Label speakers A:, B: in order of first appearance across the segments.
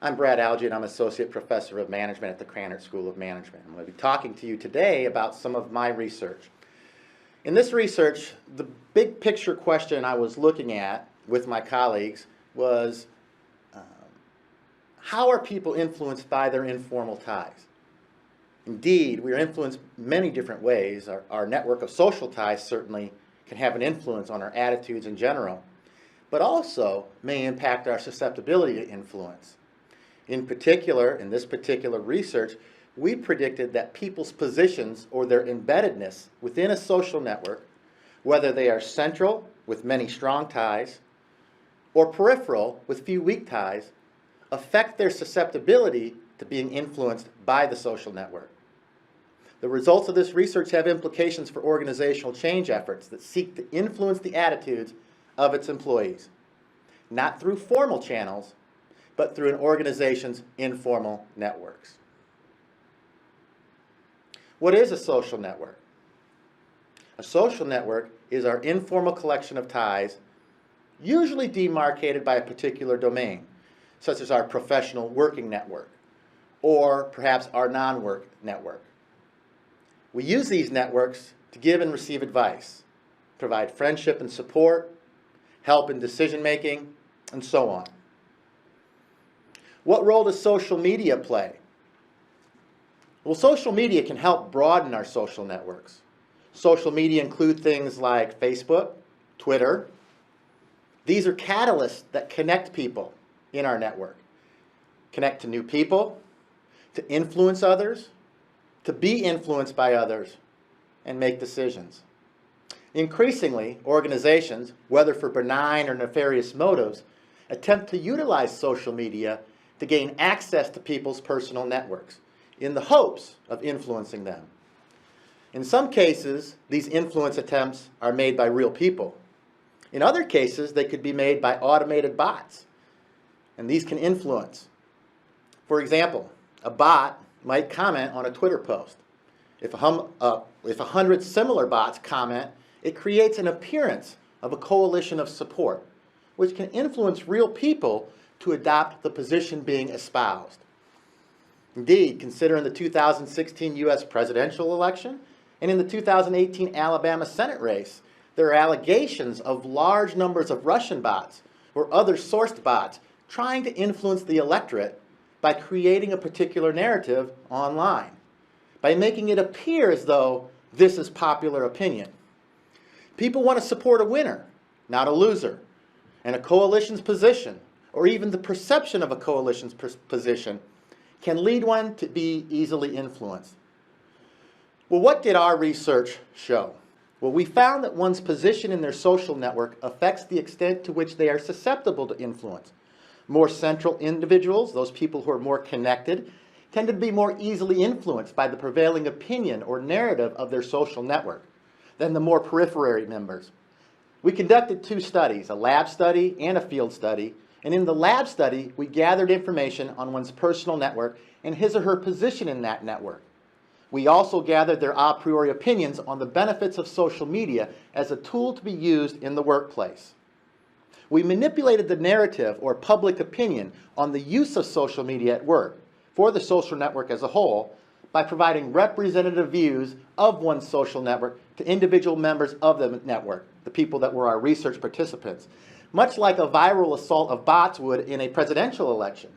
A: I'm Brad Alge, and I'm Associate Professor of Management at the Krannert School of Management. I'm going to be talking to you today about some of my research. In this research, the big picture question I was looking at with my colleagues was, how are people influenced by their informal ties? Indeed, we are influenced many different ways. Our network of social ties certainly can have an influence on our attitudes in general, but also may impact our susceptibility to influence. In particular, in this particular research, we predicted that people's positions or their embeddedness within a social network, whether they are central with many strong ties or peripheral with few weak ties, affect their susceptibility to being influenced by the social network. The results of this research have implications for organizational change efforts that seek to influence the attitudes of its employees, not through formal channels, but through an organization's informal networks. What is a social network? A social network is our informal collection of ties, usually demarcated by a particular domain, such as our professional working network, or perhaps our non-work network. We use these networks to give and receive advice, provide friendship and support, help in decision-making, and so on. What role does social media play? Well, social media can help broaden our social networks. Social media include things like Facebook, Twitter. These are catalysts that connect people in our network. Connect to new people, to influence others, to be influenced by others, and make decisions. Increasingly, organizations, whether for benign or nefarious motives, attempt to utilize social media to gain access to people's personal networks in the hopes of influencing them. In some cases, these influence attempts are made by real people. In other cases, they could be made by automated bots, and these can influence. For example, a bot might comment on a Twitter post. If 100 similar bots comment, it creates an appearance of a coalition of support, which can influence real people to adopt the position being espoused. Indeed, consider in the 2016 U.S. presidential election and in the 2018 Alabama Senate race, there are allegations of large numbers of Russian bots or other sourced bots trying to influence the electorate by creating a particular narrative online, by making it appear as though this is popular opinion. People want to support a winner, not a loser, and a coalition's position, or even the perception of a coalition's position, can lead one to be easily influenced. Well, what did our research show? Well, we found that one's position in their social network affects the extent to which they are susceptible to influence. More central individuals, those people who are more connected, tend to be more easily influenced by the prevailing opinion or narrative of their social network than the more peripheral members. We conducted two studies, a lab study and a field study, and in the lab study, we gathered information on one's personal network and his or her position in that network. We also gathered their a priori opinions on the benefits of social media as a tool to be used in the workplace. We manipulated the narrative or public opinion on the use of social media at work for the social network as a whole by providing representative views of one's social network to individual members of the network, the people that were our research participants, much like a viral assault of bots would in a presidential election.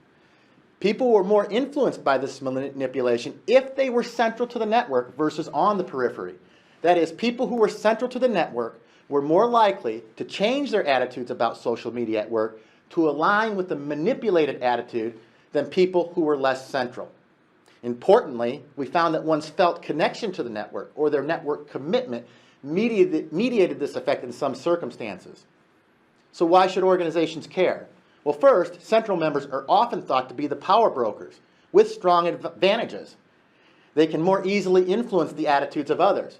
A: People were more influenced by this manipulation if they were central to the network versus on the periphery. That is, people who were central to the network were more likely to change their attitudes about social media at work to align with the manipulated attitude than people who were less central. Importantly, we found that one's felt connection to the network or their network commitment mediated this effect in some circumstances. So why should organizations care? Well, first, central members are often thought to be the power brokers with strong advantages. They can more easily influence the attitudes of others.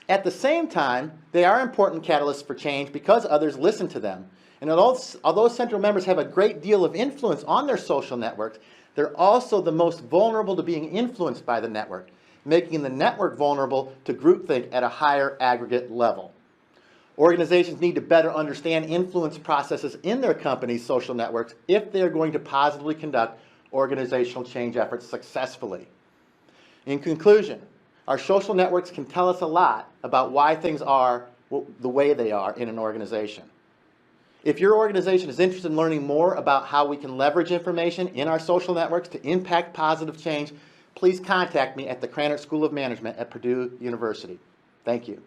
A: At the same time, they are important catalysts for change because others listen to them. And although central members have a great deal of influence on their social networks, they're also the most vulnerable to being influenced by the network, making the network vulnerable to groupthink at a higher aggregate level. Organizations need to better understand influence processes in their company's social networks if they're going to positively conduct organizational change efforts successfully. In conclusion, our social networks can tell us a lot about why things are the way they are in an organization. If your organization is interested in learning more about how we can leverage information in our social networks to impact positive change, please contact me at the Krannert School of Management at Purdue University. Thank you.